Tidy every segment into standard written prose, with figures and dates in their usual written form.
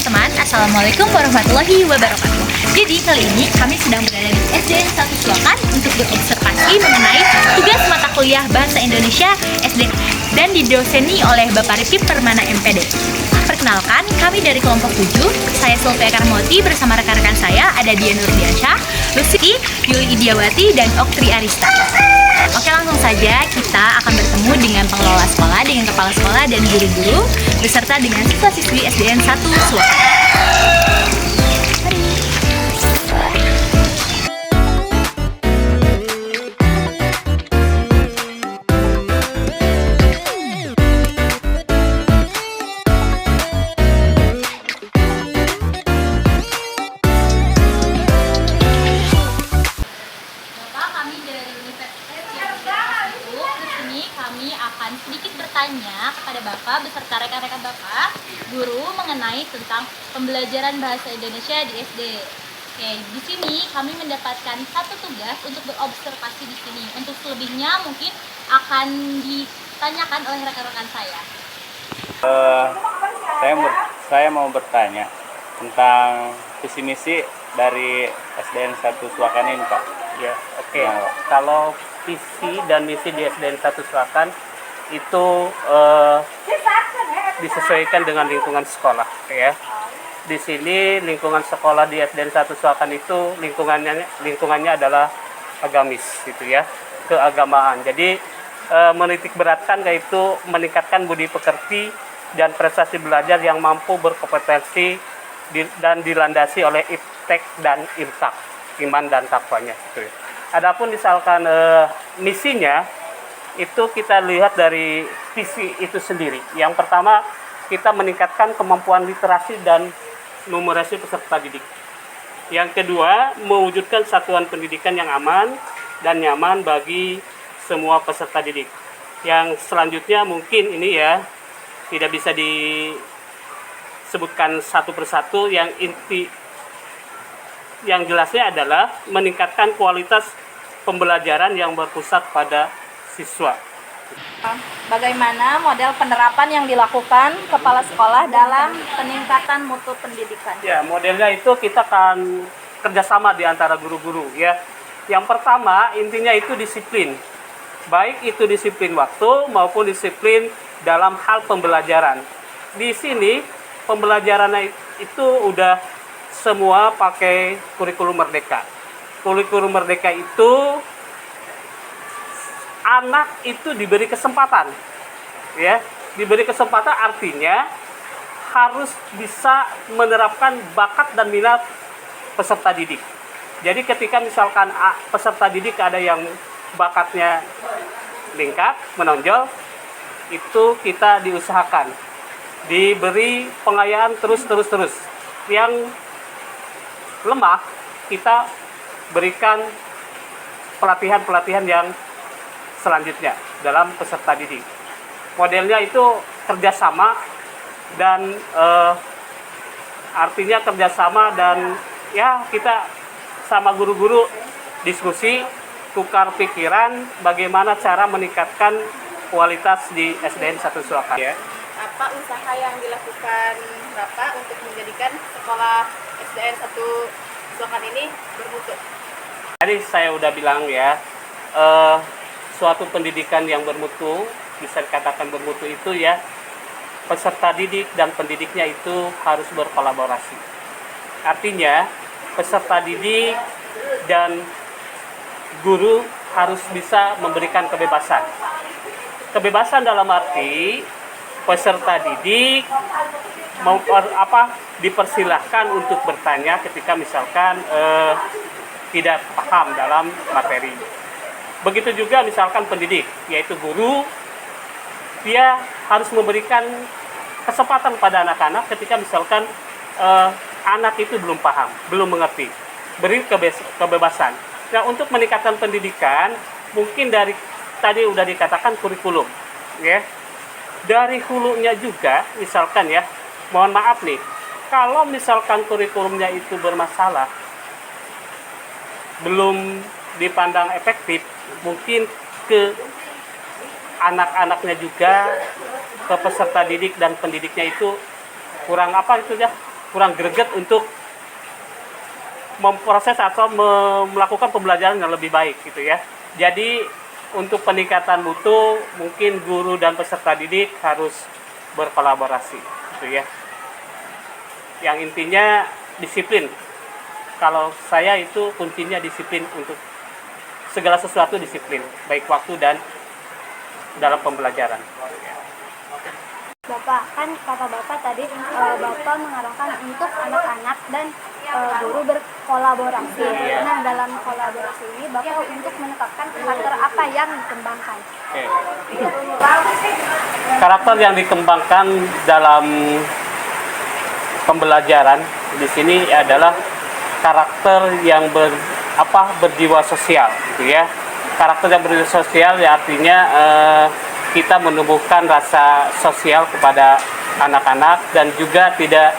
teman-teman, Assalamualaikum warahmatullahi wabarakatuh. Jadi kali ini kami sedang berada di SDN 1 Suakan untuk berobservasi mengenai tugas mata kuliah Bahasa Indonesia SD dan didoseni oleh Bapak Rifki Permana MPD. Perkenalkan, kami dari kelompok 7, saya Sulfia Karmoti bersama rekan-rekan saya ada Dian Nurdiansyah, Lucy, Yuli Idiawati, dan Oktri Arista. Oke, langsung saja kita akan bertemu dengan pengelola sekolah, dengan kepala sekolah dan guru-guru beserta dengan siswa-siswi SDN 1 Suakan. Kami akan sedikit bertanya kepada Bapak beserta rekan-rekan Bapak, guru, mengenai tentang pembelajaran bahasa Indonesia di SD. Oke, di sini kami mendapatkan satu tugas untuk berobservasi di sini. Untuk selebihnya mungkin akan ditanyakan oleh rekan-rekan saya. Saya mau bertanya tentang visi misi dari SDN 1 Suakan ini, Pak. Ya, oke. Kalau visi dan misi di SDN 1 Suakan itu disesuaikan dengan lingkungan sekolah, ya. Di sini lingkungan sekolah di SDN 1 Suakan itu lingkungannya adalah agamis, gitu ya, keagamaan. Jadi menitik beratkan yaitu meningkatkan budi pekerti dan prestasi belajar yang mampu berkompetensi dan dilandasi oleh iptek dan imsak, iman dan takwanya, gitu ya. Adapun misalkan misinya itu kita lihat dari visi itu sendiri. Yang pertama, kita meningkatkan kemampuan literasi dan numerasi peserta didik. Yang kedua, mewujudkan satuan pendidikan yang aman dan nyaman bagi semua peserta didik. Yang selanjutnya mungkin ini ya tidak bisa disebutkan satu persatu, yang inti yang jelasnya adalah meningkatkan kualitas pembelajaran yang berpusat pada siswa. Bagaimana model penerapan yang dilakukan kepala sekolah dalam peningkatan mutu pendidikan? Ya, modelnya itu kita akan kerjasama di antara guru-guru, ya. Yang pertama, intinya itu disiplin. Baik itu disiplin waktu maupun disiplin dalam hal pembelajaran. Di sini pembelajaran itu udah semua pakai kurikulum merdeka. Kurikulum merdeka itu anak itu diberi kesempatan, ya, diberi kesempatan artinya harus bisa menerapkan bakat dan minat peserta didik. Jadi ketika misalkan peserta didik ada yang bakatnya meningkat, menonjol, itu kita diusahakan diberi pengayaan terus. Yang lemah kita berikan pelatihan yang selanjutnya dalam peserta didik. Modelnya itu kerjasama dan artinya kerjasama dan ya kita sama guru-guru diskusi, tukar pikiran bagaimana cara meningkatkan kualitas di SDN 1 Suakan. Ya. Apa usaha yang dilakukan Bapak untuk menjadikan sekolah SDN 1 Suakan ini bermutu? Tadi saya udah bilang ya, suatu pendidikan yang bermutu, bisa dikatakan bermutu itu ya, peserta didik dan pendidiknya itu harus berkolaborasi. Artinya, peserta didik dan guru harus bisa memberikan kebebasan. Kebebasan dalam arti peserta didik dipersilahkan untuk bertanya ketika misalkan tidak paham dalam materi. Begitu juga misalkan pendidik, yaitu guru, dia harus memberikan kesempatan pada anak-anak ketika misalkan anak itu belum paham, belum mengerti, beri kebebasan. Nah, untuk meningkatkan pendidikan, mungkin dari tadi udah dikatakan kurikulum, ya. Dari hulunya juga, misalkan ya, mohon maaf nih, kalau misalkan kurikulumnya itu bermasalah, belum dipandang efektif, mungkin ke anak-anaknya juga, ke peserta didik dan pendidiknya itu kurang kurang greget untuk memproses atau melakukan pembelajaran yang lebih baik gitu ya. Jadi untuk peningkatan mutu mungkin guru dan peserta didik harus berkolaborasi gitu ya. Yang intinya disiplin. Kalau saya itu kuncinya disiplin, untuk segala sesuatu disiplin, baik waktu dan dalam pembelajaran. Bapak, kan kata Bapak tadi Bapak mengarahkan untuk anak-anak dan guru berkolaborasi. Nah, dalam kolaborasi ini Bapak untuk menetapkan karakter apa yang dikembangkan? Oke. Karakter yang dikembangkan dalam pembelajaran di sini adalah karakter yang berjiwa sosial, gitu ya. Karakter yang berjiwa sosial ya artinya kita menumbuhkan rasa sosial kepada anak-anak dan juga tidak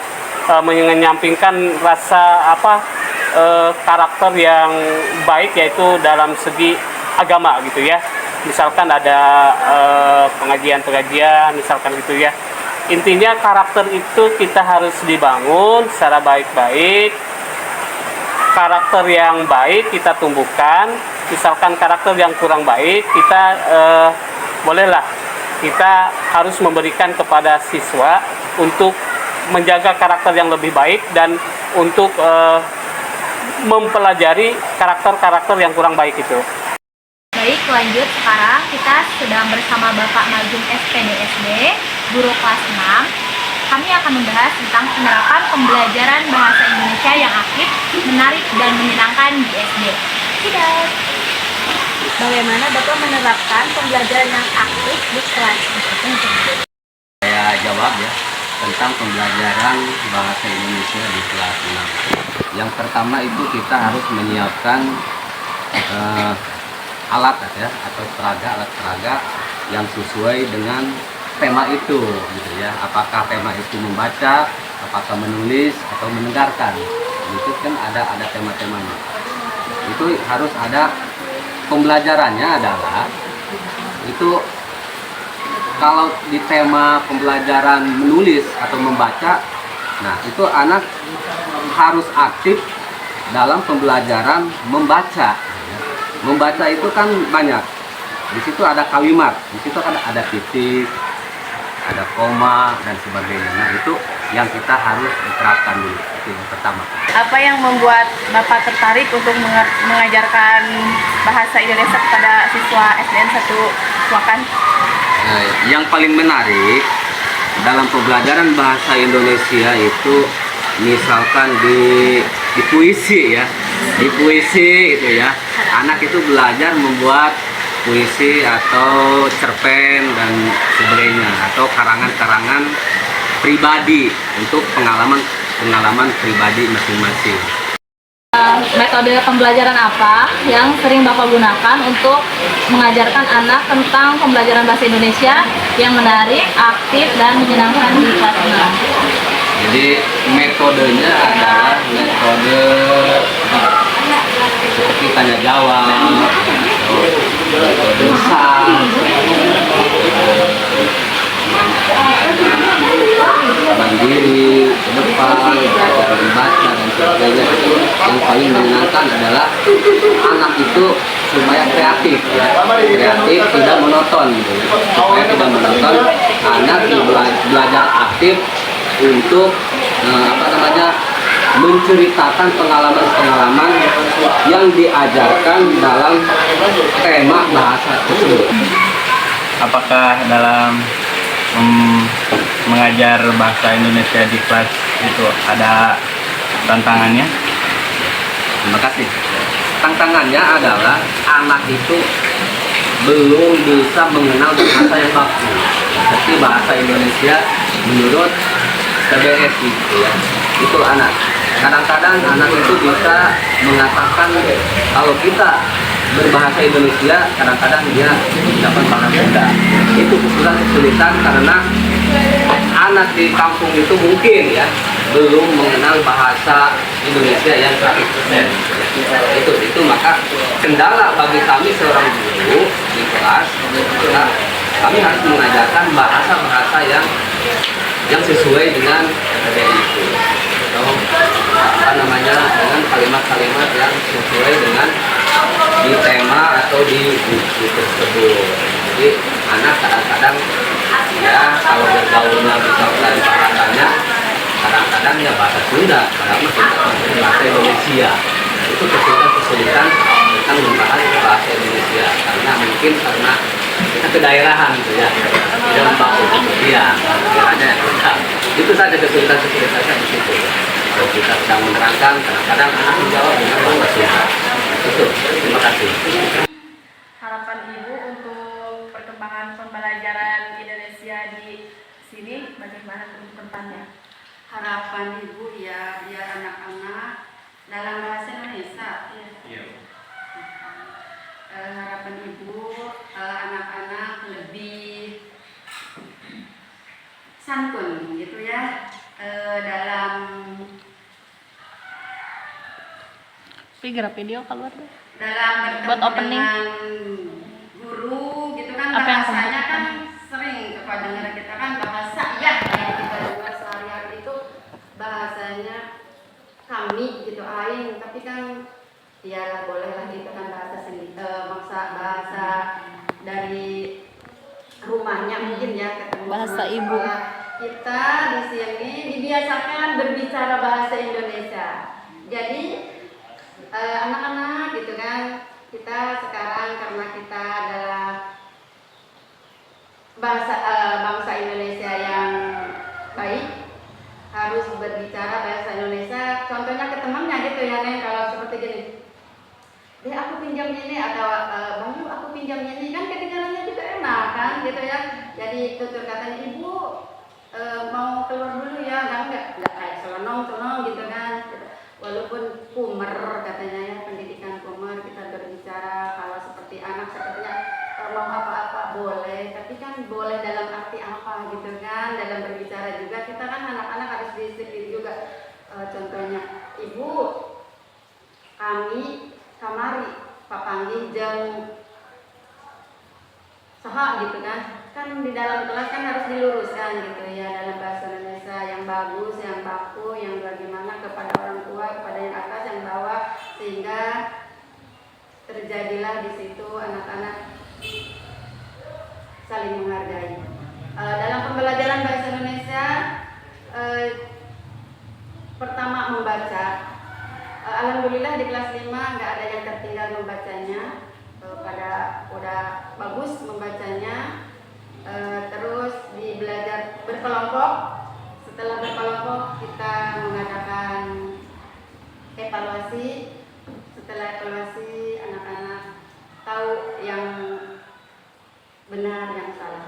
menyampingkan rasa karakter yang baik, yaitu dalam segi agama gitu ya. Misalkan ada pengajian-pengajian misalkan gitu ya. Intinya karakter itu kita harus dibangun secara baik-baik. Karakter yang baik kita tumbuhkan. Misalkan karakter yang kurang baik kita bolehlah kita harus memberikan kepada siswa untuk menjaga karakter yang lebih baik dan untuk mempelajari karakter-karakter yang kurang baik itu. Baik, lanjut sekarang kita sedang bersama Bapak Magum SPDSD, guru kelas 6. Kami akan membahas tentang penerapan pembelajaran bahasa Indonesia yang aktif, menarik, dan menyenangkan di SD. Tidak. Bagaimana Bapak menerapkan pembelajaran yang aktif di kelas? Saya jawab ya tentang pembelajaran bahasa Indonesia di kelas 6. Yang pertama itu kita harus menyiapkan alat ya, atau alat peraga yang sesuai dengan tema itu gitu ya. Apakah tema itu membaca, apakah menulis atau mendengarkan. Itu kan ada tema-temanya. Itu harus ada pembelajarannya adalah itu. Kalau di tema pembelajaran menulis atau membaca, nah itu anak harus aktif dalam pembelajaran membaca. Membaca itu kan banyak. Di situ ada kalimat, di situ kan ada titik, ada koma dan sebagainya. Nah itu yang kita harus diterapkan dulu. Itu yang pertama. Apa yang membuat Bapak tertarik untuk mengajarkan bahasa Indonesia kepada siswa SDN 1 Suakan? Yang paling menarik dalam pembelajaran bahasa Indonesia itu misalkan di puisi ya, di puisi itu ya, anak itu belajar membuat puisi atau cerpen dan sebagainya, atau karangan-karangan pribadi untuk pengalaman pribadi masing-masing. Metode pembelajaran apa yang sering Bapak gunakan untuk mengajarkan anak tentang pembelajaran bahasa Indonesia yang menarik, aktif, dan menyenangkan di kelas 6? Jadi metodenya adalah metode seperti tanya jawab, atau metode besar, mandiri, ke depan, belajar membaca dan sebagainya. Yang paling menyenangkan adalah anak itu supaya kreatif ya. Kreatif, tidak monoton gitu. Supaya tidak monoton, anak belajar aktif untuk menceritakan pengalaman-pengalaman yang diajarkan dalam tema bahasa tersebut. Apakah dalam mengajar bahasa Indonesia di kelas itu ada tantangannya? Terima kasih. Tantangannya adalah anak itu belum bisa mengenal bahasa yang baku, seperti bahasa Indonesia menurut TBS gitu ya. Itu anak. Kadang-kadang anak itu bisa mengatakan kalau kita berbahasa Indonesia, kadang-kadang dia dapat bahasa Sunda. Itu kesulitan karena anak di kampung itu mungkin ya belum mengenal bahasa Indonesia yang 100%. Itu maka kendala bagi kami seorang guru di kelas. Kami harus mengajarkan bahasa-bahasa yang sesuai dengan PBI itu. menggunakan ya bahasa Sunda, padahal masih bahasa Indonesia. Itu kesulitan dengan membahas bahasa Indonesia karena mungkin karena kita kedaerahan gitu ya, tidak membaku dia hanya yang kita. Itu saja kesulitan-kesulitannya di situ. Kalau kita sedang menerangkan, kadang-kadang anak menjawab dengan bahasa Sunda. Itu. Terima kasih. Harapan Ibu untuk perkembangan pembelajaran Indonesia di sini bagaimana ke depannya? Harapan Ibu ya biar anak-anak dalam bahasa Indonesia. Iya. Harapan Ibu anak-anak lebih santun gitu ya dalam Figure video keluar deh. dalam Buat bertemu opening. dengan guru gitu kan, Apa yang bahasanya kamu kan sering kepada dengar kita kan bahasa ya yang kita dengar sehari-hari itu bahasanya kami gitu aing, tapi kan ya bolehlah itu kan bahasa sendiri bahasa dari rumahnya mungkin ya ketemu Bahasa sama ibu. sekolah. Kita di sini dibiasakan berbicara bahasa Indonesia. Jadi anak-anak gitu kan, kita sekarang karena kita adalah bangsa Indonesia yang baik, harus berbicara bahasa Indonesia. Contohnya ke temannya gitu ya Neng, kalau seperti gini, deh aku pinjam ini, atau Bayu aku pinjam ini, kan kedengarannya juga enak kan gitu ya. Jadi tutur katanya, ibu mau keluar dulu ya, enggak kayak selonong gitu kan. Walaupun pumer katanya ya, pendidikan pumer, kita berbicara kalau seperti anak sepertinya mau apa-apa boleh, tapi kan boleh dalam arti apa gitu kan. Dalam berbicara juga kita kan anak-anak harus disiplin juga. Contohnya, ibu kami kamari papanggih jeng saha gitu kan di dalam kelas kan harus diluruskan gitu ya, dalam bahasa Indonesia yang bagus, yang baku, yang bagaimana kepada orang tua, kepada yang atas, yang bawah, sehingga terjadilah di situ anak-anak saling menghargai. Dalam pembelajaran bahasa Indonesia, pertama membaca. Alhamdulillah di kelas 5 nggak ada yang tertinggal membacanya, udah bagus membacanya. Terus belajar berkelompok. Setelah berkelompok kita mengadakan evaluasi. Setelah evaluasi anak-anak tahu yang benar yang salah.